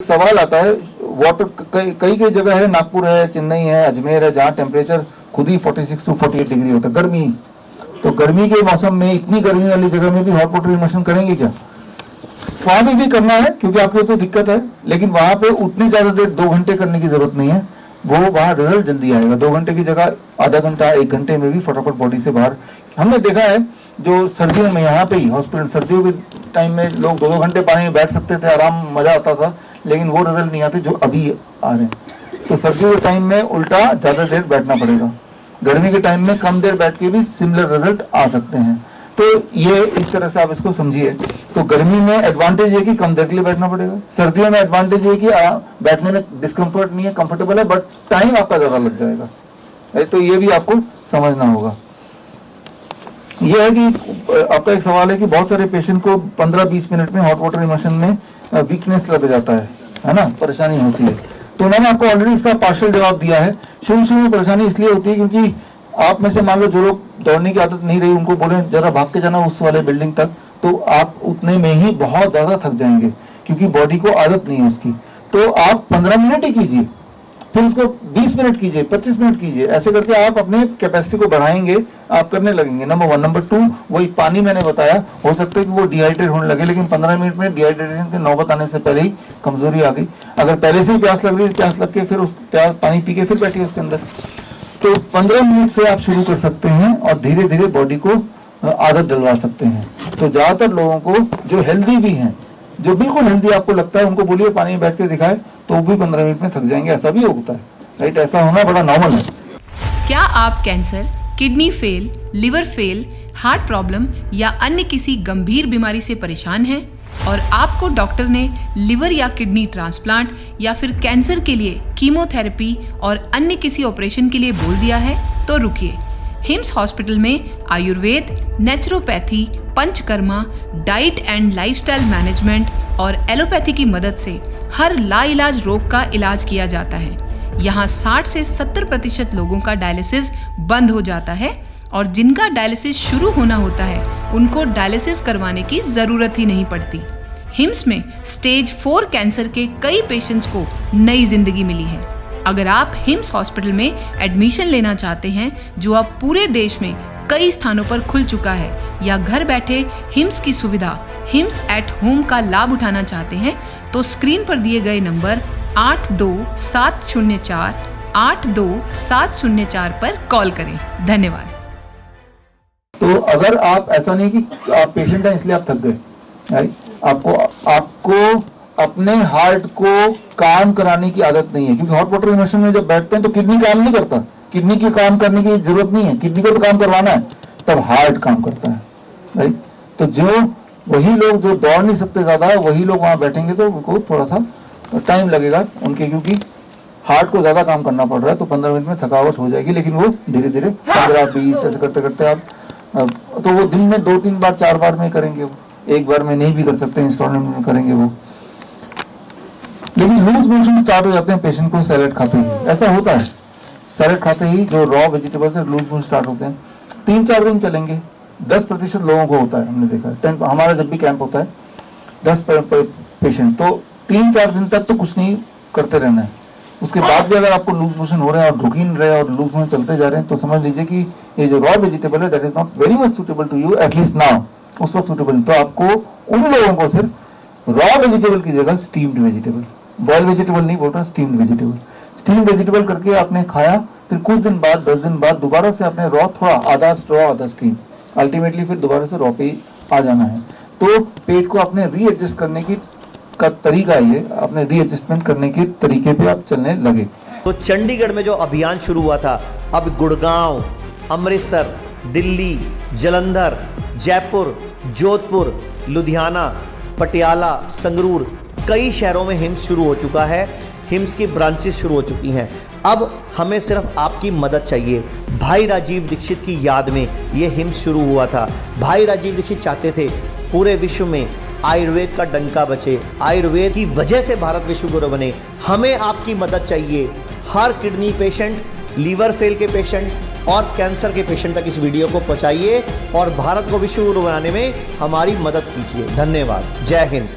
सवाल आता है, वाटर कई कई जगह है, नागपुर है, चेन्नई है, अजमेर है, जहाँ टेम्परेचर खुद ही 46 to 48 डिग्री होता है, गर्मी। तो गर्मी के मौसम में इतनी गर्मी वाली जगह में भी हॉट वाटर इमर्शन करेंगे क्या? वहां भी करना है क्योंकि आपको तो दिक्कत है, लेकिन वहां पे उतनी ज्यादा देर 2 घंटे करने की जरूरत नहीं है, वो वहां रिजल्ट जल्दी आएगा। 2 घंटे की जगह आधा घंटा 1 घंटे में भी फटाफट बॉडी से बाहर। हमने देखा है जो सर्दियों में यहाँ पे ही हॉस्पिटल, सर्दियों के टाइम में लोग 2-2 घंटे पानी में बैठ सकते थे, आराम मजा आता था, लेकिन वो रिजल्ट नहीं आते जो अभी आ रहे हैं। तो सर्दियों के टाइम में उल्टा ज्यादा देर बैठना पड़ेगा, गर्मी के टाइम में कम देर बैठ के भी सिमिलर रिजल्ट आ सकते हैं। तो ये इस तरह से आप इसको समझिए। तो गर्मी में एडवांटेज है कि कम देर के लिए बैठना पड़ेगा, सर्दियों में एडवांटेज है कि बैठने में डिस्कम्फर्ट नहीं है, कंफर्टेबल है, बट टाइम आपका ज्यादा लग जाएगा। तो ये भी आपको समझना होगा। यह है कि आपका एक सवाल है कि बहुत सारे पेशेंट को 15-20 मिनट में हॉट वाटर इमर्शन में वीकनेस लग जाता है ना, परेशानी होती है। तो मैंने आपको ऑलरेडी इसका पार्शियल जवाब दिया है। शुरू में परेशानी इसलिए होती है क्योंकि आप में से मान लो जो लोग दौड़ने की आदत नहीं रही, उनको बोले जरा भाग के जाना उस वाले बिल्डिंग तक, तो आप उतने में ही बहुत ज्यादा थक जाएंगे क्योंकि बॉडी को आदत नहीं है उसकी। तो आप 15 मिनट ही कीजिए, फिर उसको 20 मिनट कीजिए, 25 मिनट कीजिए, ऐसे करके आप अपने कैपेसिटी को बढ़ाएंगे, आप करने लगेंगे। नंबर 1। नंबर 2, वही पानी मैंने बताया, हो सकता है कि वो डिहाइड्रेट होने लगे, लेकिन 15 मिनट में डिहाइड्रेशन के नौबत आने से पहले ही कमजोरी आ गई। अगर पहले से ही प्यास लग रही है, प्यास लग के फिर उस प्यास पानी पी के फिर बैठिए उसके अंदर। तो 15 मिनट से आप शुरू कर सकते हैं और धीरे धीरे बॉडी को आदत डलवा सकते हैं। तो ज्यादातर लोगों को जो हेल्दी भी हैं, जो बिल्कुल हेल्दी आपको लगता है, उनको बोलिए पानी में बैठ के दिखाए तो वो भी 15 मिनट में थक जाएंगे। ऐसा भी होता है, राइट? ऐसा होना बड़ा नॉर्मल है। क्या आप cancer, kidney fail, liver fail, heart problem या अन्य किसी गंभीर बीमारी से परेशान हैं और आपको डॉक्टर ने लिवर या किडनी ट्रांसप्लांट या फिर कैंसर के लिए कीमोथेरेपी और अन्य किसी ऑपरेशन के लिए बोल दिया है? तो रुकिए। हिम्स हॉस्पिटल में Ayurveda, naturopathy, panchakarma, diet and lifestyle management और एलोपैथी की मदद से हर लाइलाज रोग का इलाज किया जाता है। यहाँ 60 से 70% लोगों का डायलिसिस बंद हो जाता है और जिनका डायलिसिस शुरू होना होता है उनको डायलिसिस करवाने की जरूरत ही नहीं पड़ती। हिम्स में स्टेज 4 कैंसर के कई पेशेंट्स को नई जिंदगी मिली है। अगर आप हिम्स हॉस्पिटल में एडमिशन लेना चाहते हैं, जो अब पूरे देश में कई स्थानों पर खुल चुका है, या घर बैठे हिम्स की सुविधा हिम्स एट होम का लाभ उठाना चाहते हैं, तो स्क्रीन पर दिए गए नंबर 82-704-82-704 पर कॉल करें। धन्यवाद। तो अगर आप, ऐसा नहीं कि आप पेशेंट हैं इसलिए आप थक गए, राइट? आपको अपने हार्ट को काम कराने की आदत नहीं है, क्योंकि हॉट वाटर इमर्शन में जब बैठते हैं तो किडनी काम नहीं करता, किडनी की काम करने की जरूरत नहीं है, किडनी को तो काम करवाना है, तब हार्ट काम करता है, राइट? तो वही लोग जो दौड़ नहीं सकते ज्यादा, वही लोग वहां बैठेंगे तो उनको थोड़ा सा टाइम लगेगा उनके, क्योंकि हार्ट को ज्यादा काम करना पड़ रहा है। तो 15 मिनट में थकावट हो जाएगी, लेकिन वो धीरे धीरे 15-20 ऐसे करते करते आप, तो वो दिन में 2-3 बार 4 बार में करेंगे, वो एक बार में नहीं भी कर सकते, इंस्टॉलमेंट में करेंगे वो। लेकिन लूज मोशन स्टार्ट हो जाते हैं पेशेंट को सैलेड खाते ही, ऐसा होता है। सैलेड खाते ही जो रॉ वेजिटेबल से लूज मोशन स्टार्ट होते हैं, 3-4 दिन चलेंगे। 10% लोगों को होता है, हमने देखा है। हमारा जब भी कैंप होता है 10 पेशेंट, तो 3-4 दिन तक तो कुछ नहीं करते रहना है। उसके बाद भी अगर आपको लूज मोशन हो रहे हैं और रुक ही नहीं रहे और लूज मोशन चलते जा रहे हैं, तो समझ लीजिए कि ये जो रॉ वेजिटेबल है that is not very much suitable to you, at least now, उस वक्त सुटेबल। तो आपको उन लोगों को सिर्फ रॉ वेजिटेबल की जगह स्टीम्ड वेजिटेबल, बॉयल वेजिटेबल नहीं बोल रहा, स्टीम्ड वेजिटेबल करके आपने खाया, फिर कुछ दिन बाद, 10 दिन बाद दोबारा से आपने रॉ, थोड़ा आधा स्टीम, अल्टीमेटली फिर दोबारा से रॉ पे आ जाना है। तो पेट को अपने रीएडजस्ट करने की का तरीका, ये अपने रीएडजस्टमेंट करने के तरीके पे आप चलने लगे। तो चंडीगढ़ में जो अभियान शुरू हुआ था, अब गुड़गांव, अमृतसर, दिल्ली, जालंधर, जयपुर, जोधपुर, लुधियाना, पटियाला, संगरूर, कई शहरों में हिम्स शुरू हो चुका है। हिम्स की ब्रांचेस शुरू हो चुकी हैं। अब हमें सिर्फ आपकी मदद चाहिए। भाई राजीव दीक्षित की याद में ये हिम्स शुरू हुआ था। भाई राजीव दीक्षित चाहते थे पूरे विश्व में आयुर्वेद का डंका बचे, आयुर्वेद की वजह से भारत विश्व गुरु बने। हमें आपकी मदद चाहिए। हर किडनी पेशेंट, लीवर फेल के पेशेंट और कैंसर के पेशेंट तक इस वीडियो को पहुंचाइए और भारत को विश्व गुरु बनाने में हमारी मदद कीजिए। धन्यवाद। जय हिंद।